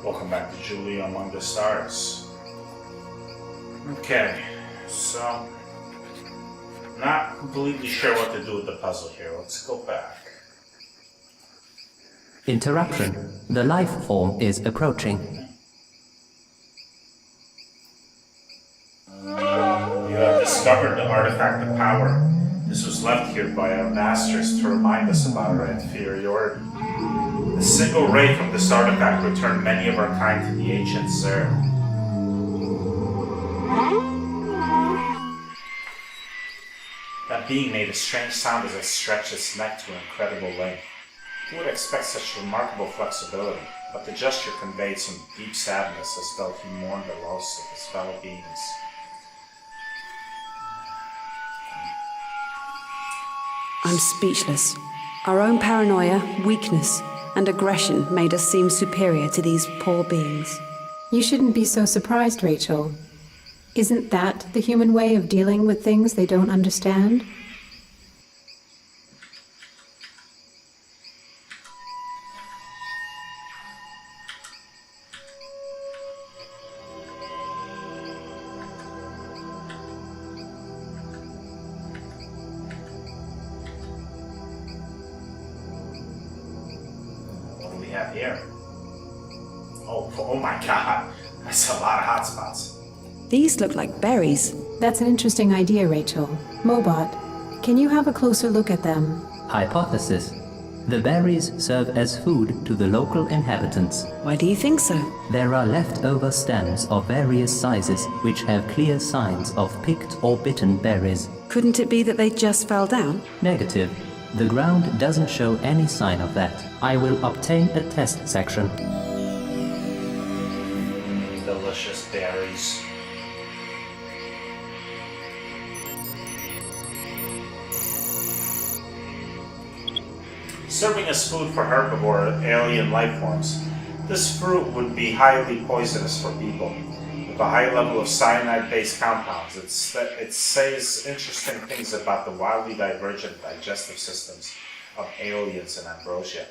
Welcome back to J.U.L.I.A Among the Stars. Okay, so not completely sure what to do with the puzzle here. Let's go back. Interruption. The life form is approaching. You have discovered the artifact of power. This was left here by our masters to remind us about our inferiority. A single ray from this artifact returned many of our kind to the ancient Zer. That being made a strange sound as it stretched its neck to an incredible length. Who would expect such remarkable flexibility? But the gesture conveyed some deep sadness as though he mourned the loss of his fellow beings. I'm speechless. Our own paranoia, weakness, and aggression made us seem superior to these poor beings. You shouldn't be so surprised, Rachel. Isn't that the human way of dealing with things they don't understand? Here. Oh my god, that's a lot of hotspots. These look like berries. That's an interesting idea, Rachel. Mobot, can you have a closer look at them? Hypothesis. The berries serve as food to the local inhabitants. Why do you think so? There are leftover stems of various sizes which have clear signs of picked or bitten berries. Couldn't it be that they just fell down? Negative. The ground doesn't show any sign of that. I will obtain a test section. Delicious berries. Serving as food for herbivore alien life forms, this fruit would be highly poisonous for people. With a high level of cyanide-based compounds, it says interesting things about the wildly divergent digestive systems of aliens in Ambrosia.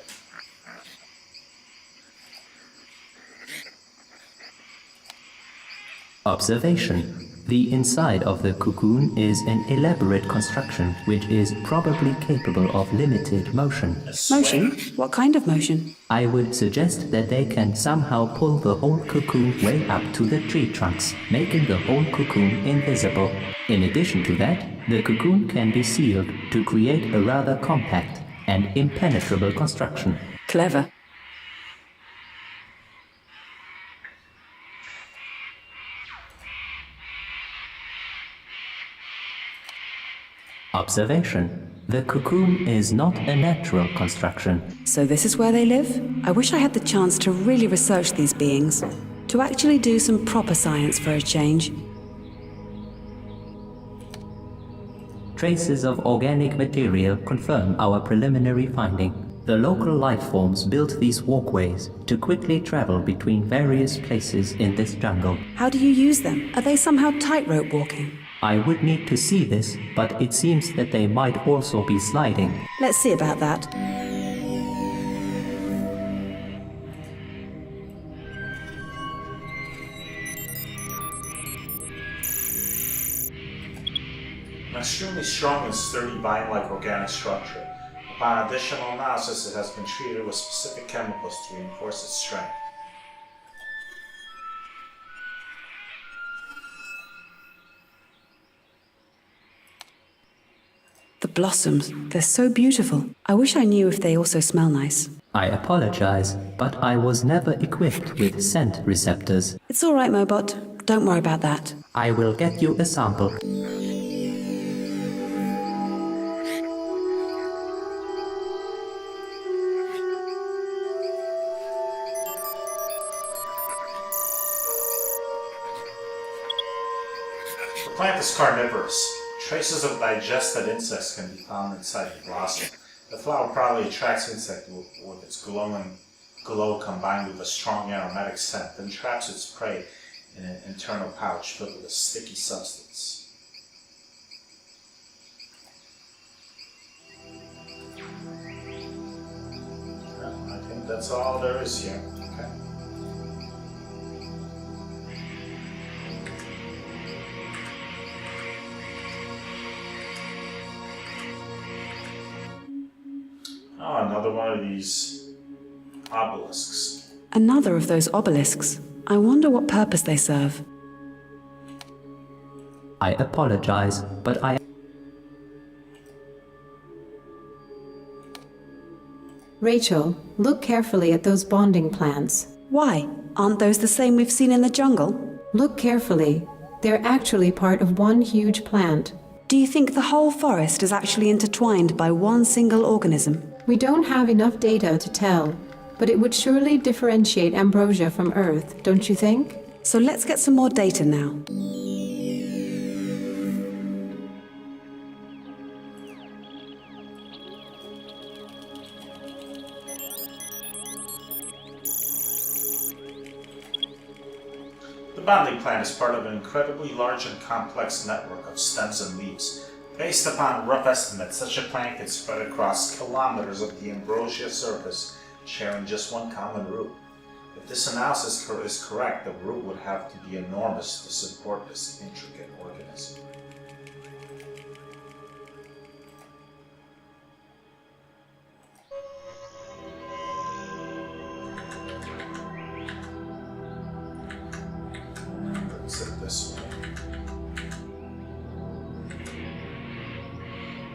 Observation. The inside of the cocoon is an elaborate construction which is probably capable of limited motion. Motion? What kind of motion? I would suggest that they can somehow pull the whole cocoon way up to the tree trunks, making the whole cocoon invisible. In addition to that, the cocoon can be sealed to create a rather compact and impenetrable construction. Clever. Observation. The cocoon is not a natural construction. So this is where they live? I wish I had the chance to really research these beings. To actually do some proper science for a change. Traces of organic material confirm our preliminary finding. The local life forms built these walkways to quickly travel between various places in this jungle. How do you use them? Are they somehow tightrope walking? I would need to see this, but it seems that they might also be sliding. Let's see about that. An extremely strong and sturdy vine-like organic structure. Upon additional analysis, it has been treated with specific chemicals to reinforce its strength. The blossoms, they're so beautiful. I wish I knew if they also smell nice. I apologize, but I was never equipped with scent receptors. It's all right, Mobot. Don't worry about that. I will get you a sample. The plant is carnivorous. Traces of digested insects can be found inside the blossom. The flower probably attracts insects with its glowing glow combined with a strong aromatic scent, then traps its prey in an internal pouch filled with a sticky substance. I think that's all there is here. Okay. another one of these obelisks. Another of those obelisks. I wonder what purpose they serve. I apologize, but Rachel, look carefully at those bonding plants. Why? Aren't those the same we've seen in the jungle? Look carefully. They're actually part of one huge plant. Do you think the whole forest is actually intertwined by one single organism? We don't have enough data to tell, but it would surely differentiate Ambrosia from Earth, don't you think? So let's get some more data now. The bonding plant is part of an incredibly large and complex network of stems and leaves. Based upon rough estimates, such a plant could spread across kilometers of the Ambrosia surface, sharing just one common root. If this analysis is correct, the root would have to be enormous to support this intricate organism. Let's sit this way.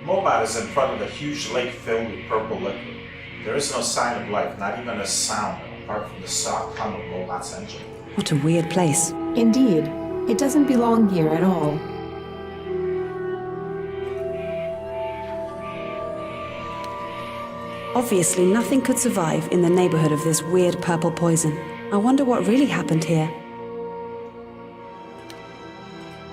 Mobot is in front of a huge lake filled with purple liquid. There is no sign of life, not even a sound, apart from the soft hum of Mobot's engine. What a weird place. Indeed, it doesn't belong here at all. Obviously, nothing could survive in the neighborhood of this weird purple poison. I wonder what really happened here.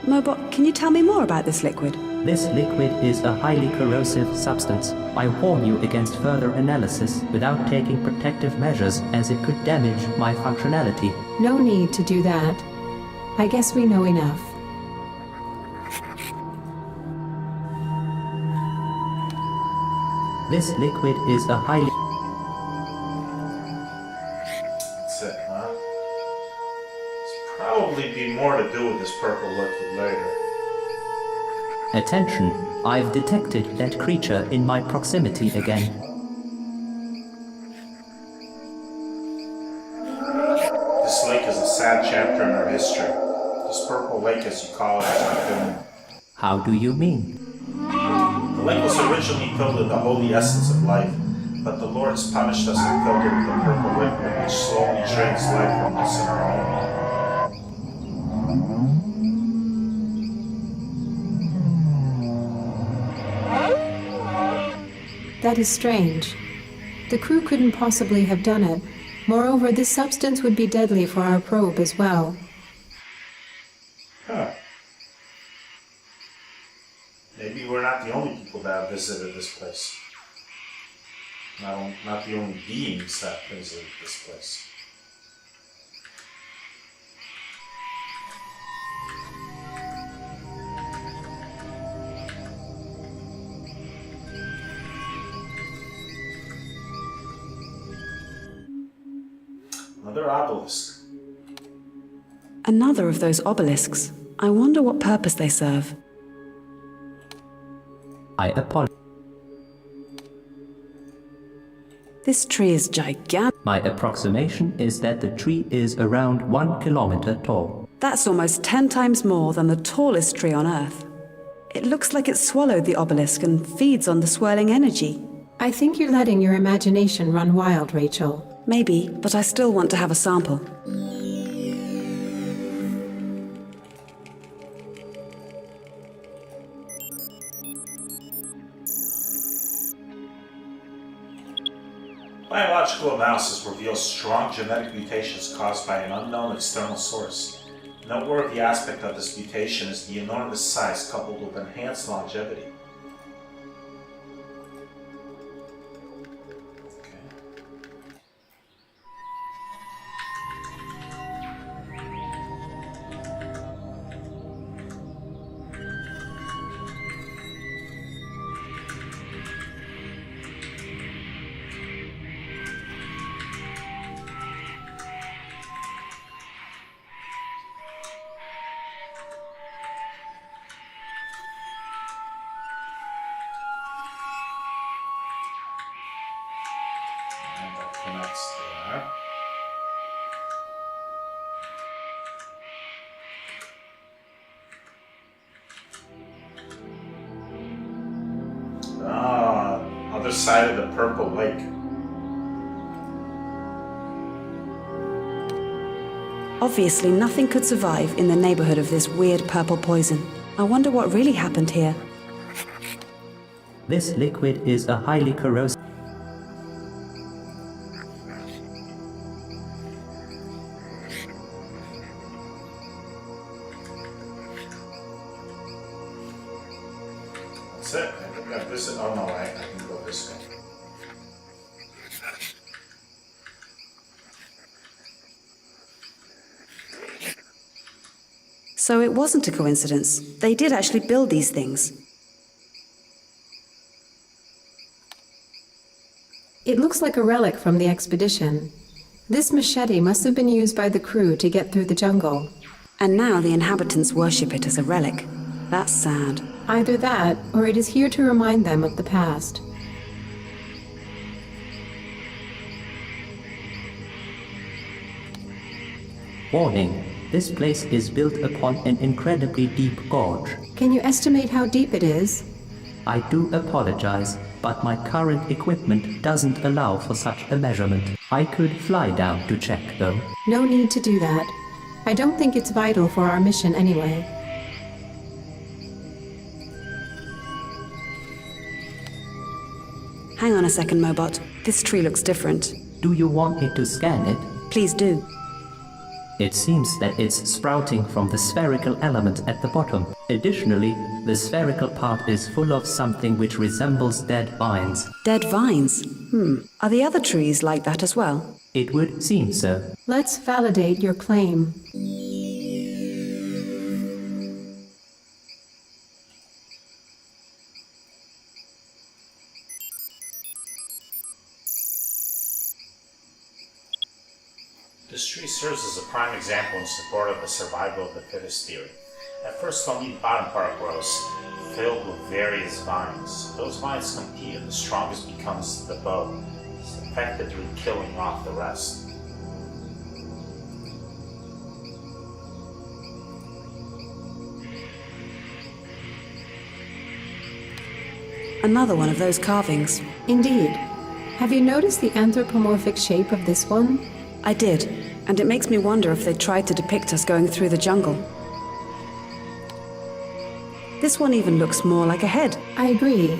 Mobot, can you tell me more about this liquid? This liquid is a highly corrosive substance. I warn you against further analysis without taking protective measures, as it could damage my functionality. No need to do that. I guess we know enough. This liquid is a highly... That's it, huh? There's probably be more to do with this purple liquid later. Attention, I've detected that creature in my proximity again. This lake is a sad chapter in our history. This purple lake, as you call it, is our doom. How do you mean? The lake was originally filled with the holy essence of life, but the Lord's punished us and filled it with the purple liquid, which slowly drains life from us in our own. That is strange. The crew couldn't possibly have done it. Moreover, this substance would be deadly for our probe as well. Huh. Maybe we're not the only people that have visited this place. Not the only beings that visited this place. Another obelisk. Another of those obelisks. I wonder what purpose they serve. I apologize. This tree is gigantic. My approximation is that the tree is around 1 kilometer tall. That's almost 10 times more than the tallest tree on Earth. It looks like it swallowed the obelisk and feeds on the swirling energy. I think you're letting your imagination run wild, Rachel. Maybe, but I still want to have a sample. Biological analysis reveals strong genetic mutations caused by an unknown external source. A noteworthy aspect of this mutation is the enormous size coupled with enhanced longevity. That's there. Ah, other side of the purple lake. Obviously, nothing could survive in the neighborhood of this weird purple poison. I wonder what really happened here. This liquid is a highly corrosive. That's it. I think that this is. Oh no, I can go this way. So it wasn't a coincidence. They did actually build these things. It looks like a relic from the expedition. This machete must have been used by the crew to get through the jungle. And now the inhabitants worship it as a relic. That's sad. Either that, or it is here to remind them of the past. Warning, this place is built upon an incredibly deep gorge. Can you estimate how deep it is? I do apologize, but my current equipment doesn't allow for such a measurement. I could fly down to check, though. No need to do that. I don't think it's vital for our mission anyway. Hang on a second, Mobot. This tree looks different. Do you want me to scan it? Please do. It seems that it's sprouting from the spherical element at the bottom. Additionally, the spherical part is full of something which resembles dead vines. Dead vines? Are the other trees like that as well? It would seem so. Let's validate your claim. This tree serves as a prime example in support of the survival of the fittest theory. At first, only the bottom part grows, filled with various vines. Those vines compete and the strongest becomes the bow, effectively killing off the rest. Another one of those carvings. Indeed. Have you noticed the anthropomorphic shape of this one? I did, and it makes me wonder if they tried to depict us going through the jungle. This one even looks more like a head. I agree.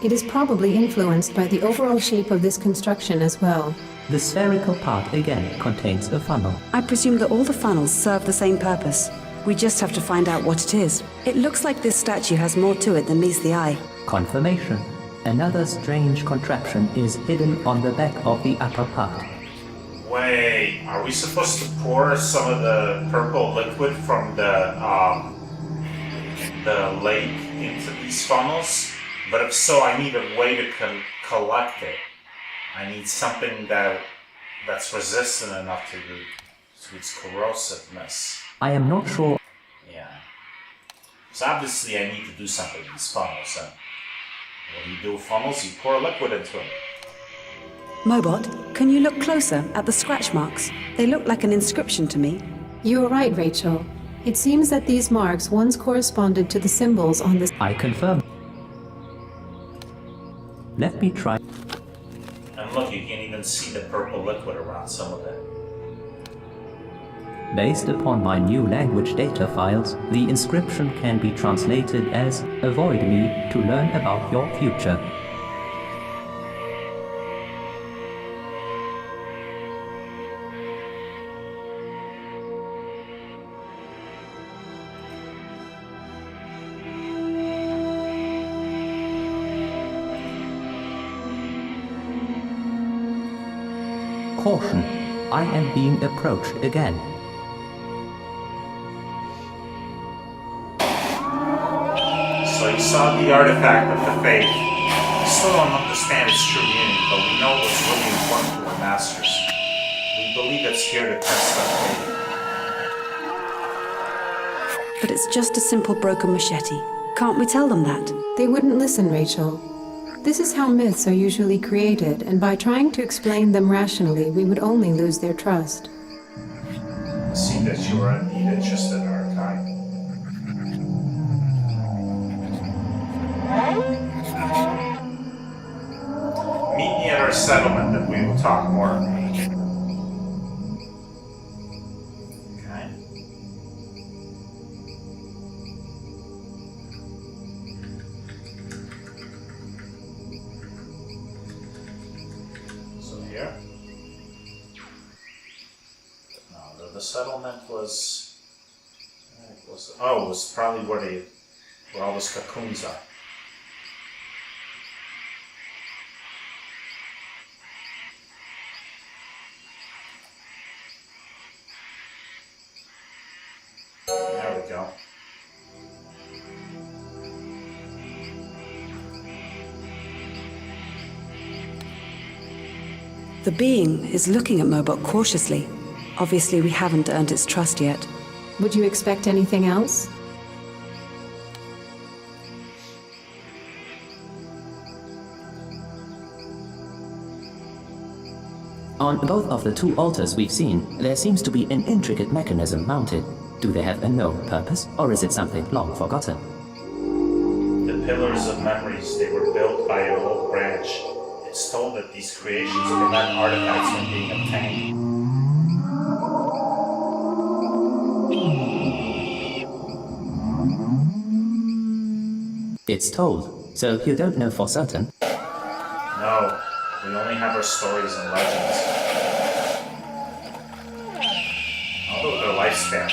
It is probably influenced by the overall shape of this construction as well. The spherical part again contains a funnel. I presume that all the funnels serve the same purpose. We just have to find out what it is. It looks like this statue has more to it than meets the eye. Confirmation. Another strange contraption is hidden on the back of the upper part. Wait, are we supposed to pour some of the purple liquid from the lake into these funnels? But if so, I need a way to collect it. I need something that's resistant enough to its corrosiveness. I am not sure. Yeah. So obviously I need to do something with these funnels. What do you do with funnels? You pour liquid into them. Mobot, can you look closer at the scratch marks? They look like an inscription to me. You are right, Rachel. It seems that these marks once corresponded to the symbols on this. I confirm. Let me try. And look, you can even see the purple liquid around some of it. Based upon my new language data files, the inscription can be translated as "Avoid me to learn about your future." Caution, I am being approached again. So you saw the artifact of the faith. We still don't understand its true meaning, but we know what's really important to our masters. We believe it's here to test our faith. But it's just a simple broken machete. Can't we tell them that? They wouldn't listen, Rachel. This is how myths are usually created, and by trying to explain them rationally, we would only lose their trust. I see that you are indeed interested in our kind. Meet me at our settlement and we will talk more. Okay. So here. No, the settlement was. It was probably where all those cocoons are. There we go. The being is looking at Mobot cautiously. Obviously, we haven't earned its trust yet. Would you expect anything else? On both of the two altars we've seen, there seems to be an intricate mechanism mounted. Do they have a known purpose, or is it something long forgotten? The pillars of memories, they were built by an old branch. It's told that these creations prevent artifacts from being obtained. It's told, so you don't know for certain. No, we only have our stories and legends. Although their lifespan.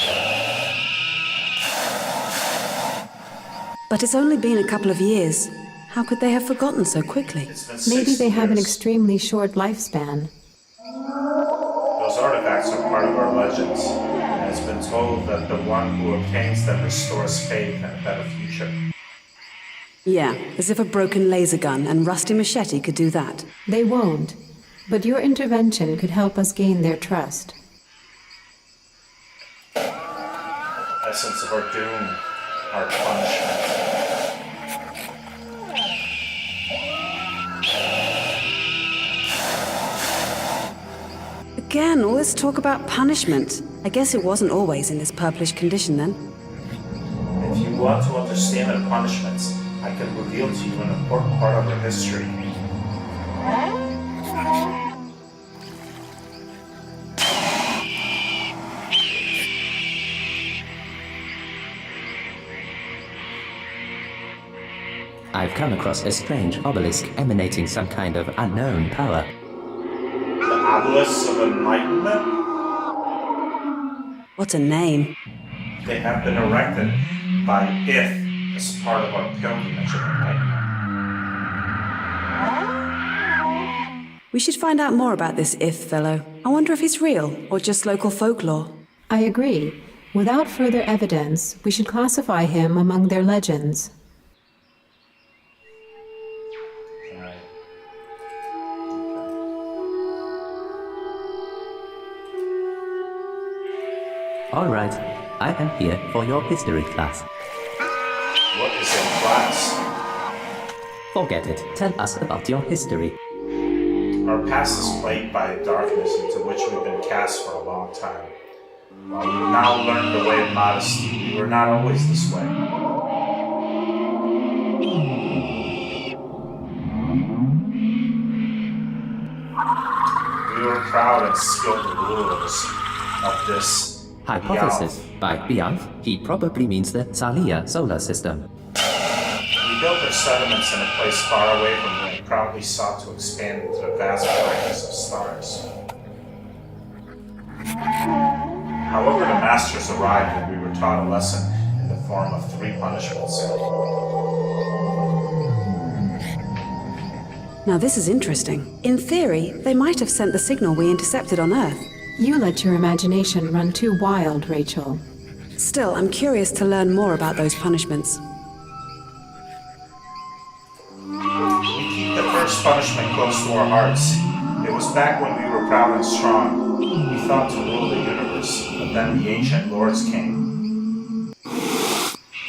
But it's only been a couple of years. How could they have forgotten so quickly? It's been Maybe 6 they have an years. extremely short lifespan. Those artifacts are part of our legends, and it's been told that the one who obtains them restores faith in a better future. Yeah, as if a broken laser gun and rusty machete could do that. They won't, but your intervention could help us gain their trust. Essence of our doom, our punishment. Again, all this talk about punishment. I guess it wasn't always in this purplish condition then. If you want to understand our punishments, I can reveal to you an important part of our history. I've come across a strange obelisk emanating some kind of unknown power. The Obelisks of Enlightenment? What a name. They have been erected by If as part of our pilgrimage of enlightenment. We should find out more about this If fellow. I wonder if he's real or just local folklore. I agree. Without further evidence, we should classify him among their legends. Right. All right, I am here for your history class. What is in class? Forget it. Tell us about your history. Our past is plagued by a darkness into which we've been cast for a long time. While we've now learned the way of modesty, we were not always this way. We were proud and skilled rulers of this Hypothesis. By Beyond, he probably means the J.U.L.I.A solar system. We built our settlements in a place far away from here and proudly sought to expand into the vast blackness of stars. However, the masters arrived and we were taught a lesson in the form of 3 punishments. Now this is interesting. In theory, they might have sent the signal we intercepted on Earth. You let your imagination run too wild, Rachel. Still, I'm curious to learn more about those punishments. We keep the first punishment close to our hearts. It was back when we were proud and strong. We thought to rule the universe, but then the ancient lords came.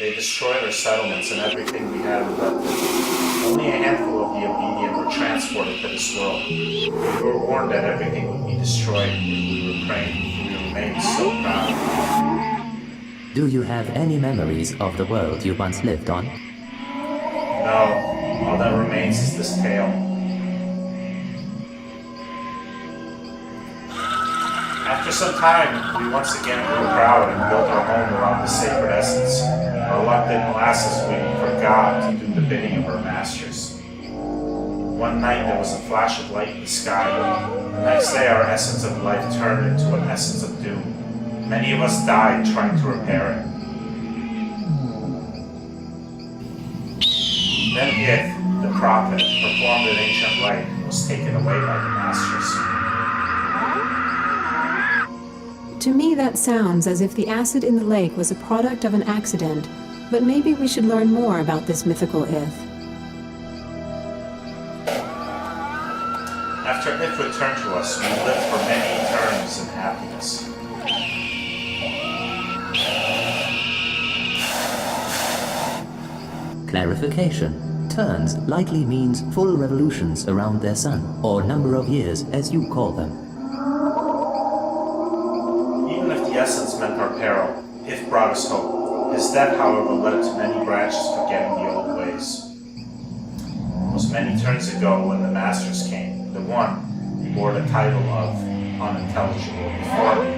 They destroyed our settlements and everything we had erected. Only a handful of the obedient were transported to this world. We were warned that everything would be destroyed if we remained so proud. Do you have any memories of the world you once lived on? No, all that remains is this tale. After some time, we once again grew proud and built our home around the sacred essence. Our luck didn't last as we forgot to do the bidding of our masters. One night there was a flash of light in the sky. The next day our essence of life turned into an essence of doom. Many of us died trying to repair it. Then If, the prophet, performed an ancient rite and was taken away by the masters. To me, that sounds as if the acid in the lake was a product of an accident, but maybe we should learn more about this mythical If. After If returned to us, we lived for many eternities in happiness. Clarification. Turns likely means full revolutions around their sun, or number of years as you call them. Even if the essence meant our peril, If brought us hope. His death, however, led to many branches forgetting the old ways. It was many turns ago when the masters came. The one who bore the title of unintelligible before me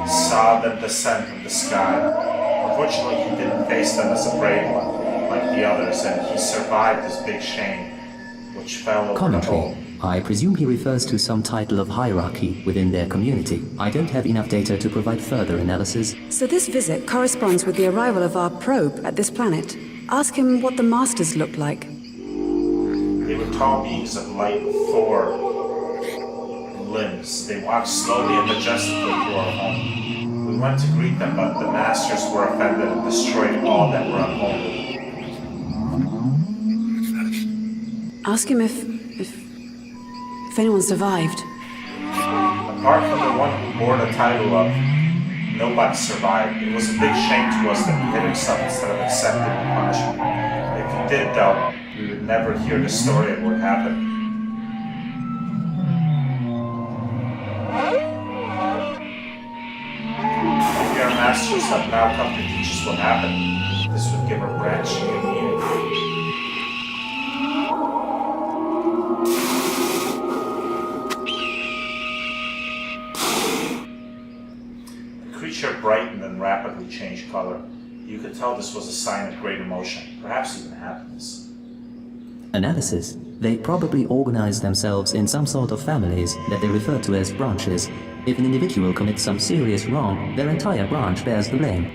saw them descend from the sky. Unfortunately, he didn't face them as a brave one, like the others, and he survived this big shame, which fell over the Commentary. whole. I presume he refers to some title of hierarchy within their community. I don't have enough data to provide further analysis. So this visit corresponds with the arrival of our probe at this planet. Ask him what the Masters looked like. They were tall beings of light with 4 limbs. They walked slowly and majestically to our home. We went to greet them, but the masters were offended and destroyed all that were unholy. Ask him if anyone survived. Apart from the one who bore the title of nobody survived, it was a big shame to us that he hid himself instead of accepting the punishment. If he did, though, we would never hear the story of what happened. Maybe our masters have now come to teach us what happened. This would give our branch new meaning. The creature brightened and rapidly changed color. You could tell this was a sign of great emotion, perhaps even happiness. Analysis. They probably organize themselves in some sort of families that they refer to as branches. If an individual commits some serious wrong, their entire branch bears the blame.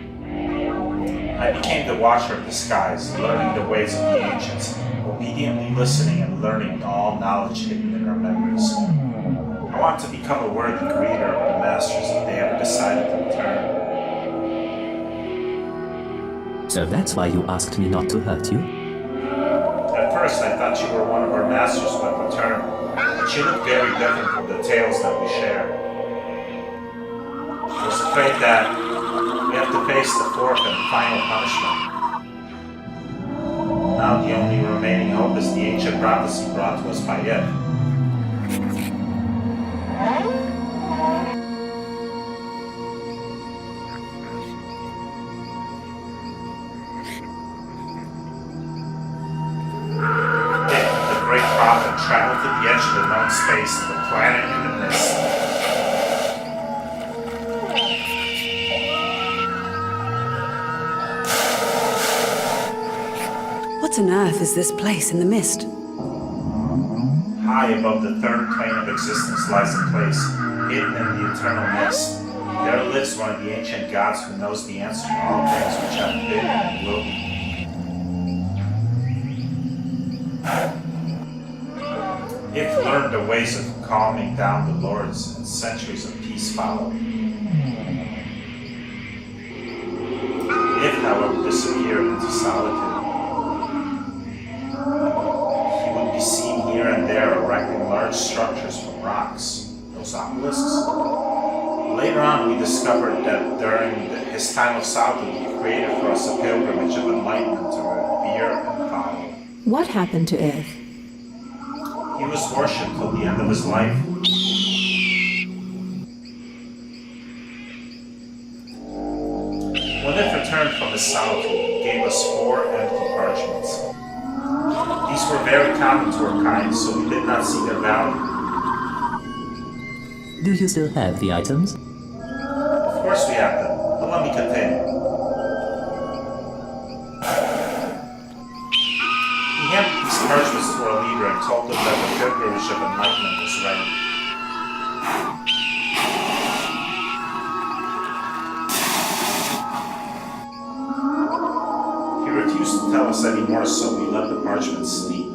I became the watcher of the skies, learning the ways of the ancients, obediently listening and learning all knowledge hidden in our memories. I want to become a worthy greeter of the masters if they ever decided to return. So that's why you asked me not to hurt you? At first, I thought you were one of our masters who had returned, but you look very different from the tales that we share. I was afraid that we have to face the 4th and final punishment. Now the only remaining hope is the ancient prophecy brought to us by If. Traveled to the edge of the known space, the planet in the mist. What on earth is this place in the mist? High above the 3rd plane of existence lies a place, hidden in the eternal mist. There lives one of the ancient gods who knows the answer to all things which have been and will be. If learned the ways of calming down the lords, and centuries of peace followed. If, however, disappeared into solitude, he would be seen here and there erecting large structures from rocks, those obelisks. Later on, we discovered that during his time of solitude, he created for us a pilgrimage of enlightenment to revere and follow. What happened to Ith? He was worshipped till the end of his life. When Ith returned from his solitude, he gave us 4 empty parchments. These were very common to our kind, so we did not see their value. Do you still have the items? Of course we have them, but let me continue. He handed these parchments to our leader and told them that the pilgrimage of enlightenment was ready. He refused to tell us any more, so we let the parchments sleep.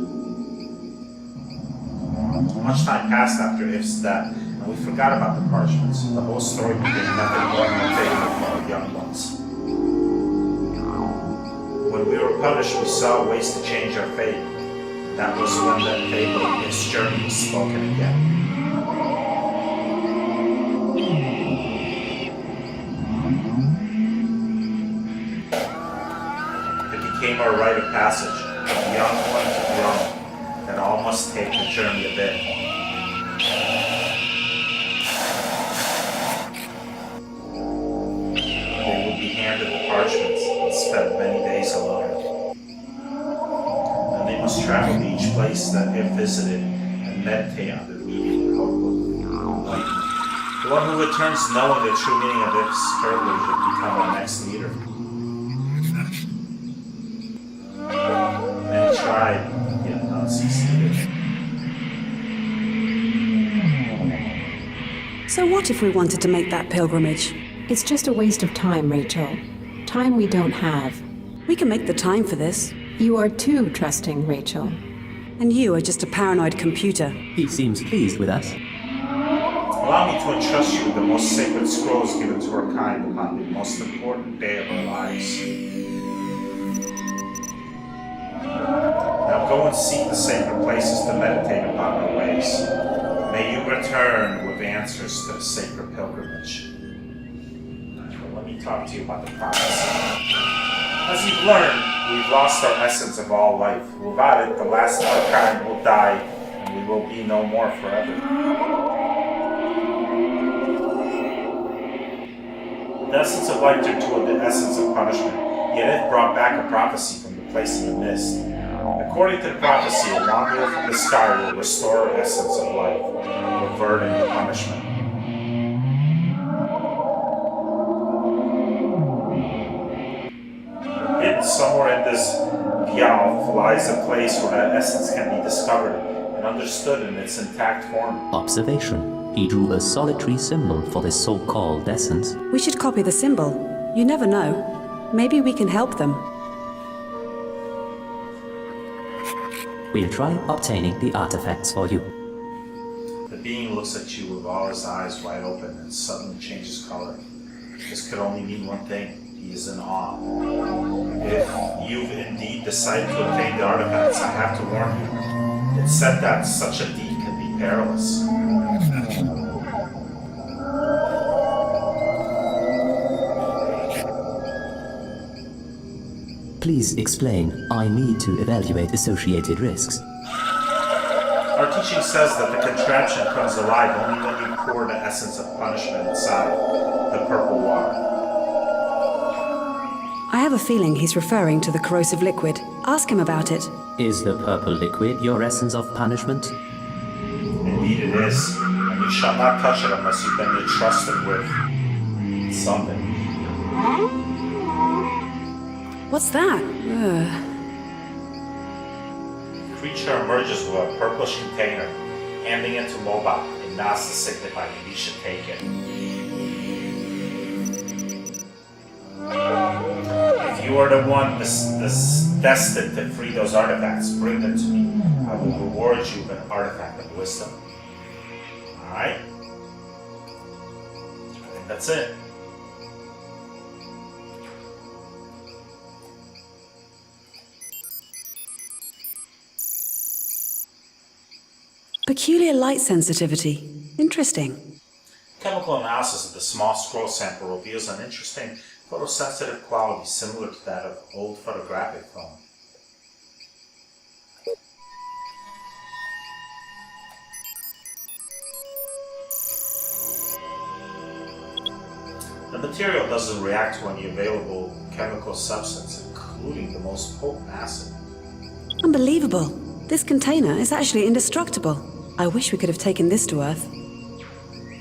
Much time passed after If's death, and we forgot about the parchments. The whole story became nothing more than a tale for our young ones. When we were punished, we saw ways to change our fate. That was when that fable of If's journey was spoken again. It became our rite of passage, from young one to grown, that all must take the journey a bit. They would be handed the parchments and spend many days alone. Then they must travel to each place that If visited and meditate on the meaning and hope of enlightenment. The one who returns knowing the true meaning of If's pilgrimage will become our next leader. Many tried, yet none succeeded. So what if we wanted to make that pilgrimage? It's just a waste of time, Rachel. Time we don't have. We can make the time for this. You are too trusting, Rachel. And you are just a paranoid computer. He seems pleased with us. Allow me to entrust you with the most sacred scrolls given to our kind upon the most important day of our lives. Now go and seek the sacred places to meditate upon our ways. May you return with answers to the sacred pilgrimage. Let me talk to you about the prophecy. As you've learned, we've lost our essence of all life. Without it, the last of our kind will die, and we will be no more forever. The essence of life turned to the essence of punishment, yet it brought back a prophecy from the place in the mist. According to the prophecy, a wanderer from the sky will restore our essence of life, reverting to punishment. Hidden somewhere in this J.U.L.I.A lies a place where that essence can be discovered and understood in its intact form. Observation. He drew a solitary symbol for the so-called essence. We should copy the symbol. You never know. Maybe we can help them. We'll try obtaining the artifacts for you. The being looks at you with all his eyes wide open and suddenly changes color. This could only mean one thing. He is in awe. If you've indeed decided to obtain the artifacts, I have to warn you. It's said that such a deed can be perilous. Please explain. I need to evaluate associated risks. Our teaching says that the contraption comes alive only when you pour the essence of punishment inside the purple water. I have a feeling he's referring to the corrosive liquid. Ask him about it. Is the purple liquid your essence of punishment? Indeed it is, and you shall not touch it unless you've been entrusted with something. What's that? The creature emerges with a purplish container, handing it to Mobile, and nods to signify that he should take it. If you are the one destined to free those artifacts, bring them to me. I will reward you with an artifact of wisdom. Alright? I think that's it. Peculiar light sensitivity. Interesting. Chemical analysis of the small scroll sample reveals an interesting photosensitive quality similar to that of old photographic film. The material doesn't react to any available chemical substance, including the most potent acid. Unbelievable. This container is actually indestructible. I wish we could have taken this to Earth.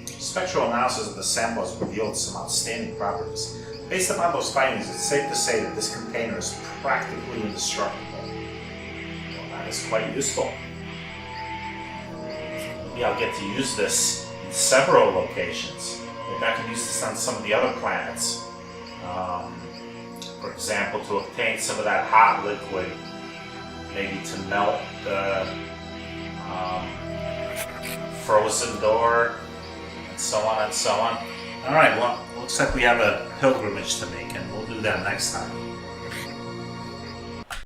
Spectral analysis of the sample has revealed some outstanding properties. Based upon those findings, it's safe to say that this container is practically indestructible. Well, that is quite useful. Maybe I'll get to use this in several locations. Maybe I can use this on some of the other planets. For example, to obtain some of that hot liquid, maybe to melt the frozen door, and so on and so on. Alright, well, looks like we have a pilgrimage to make, and we'll do that next time.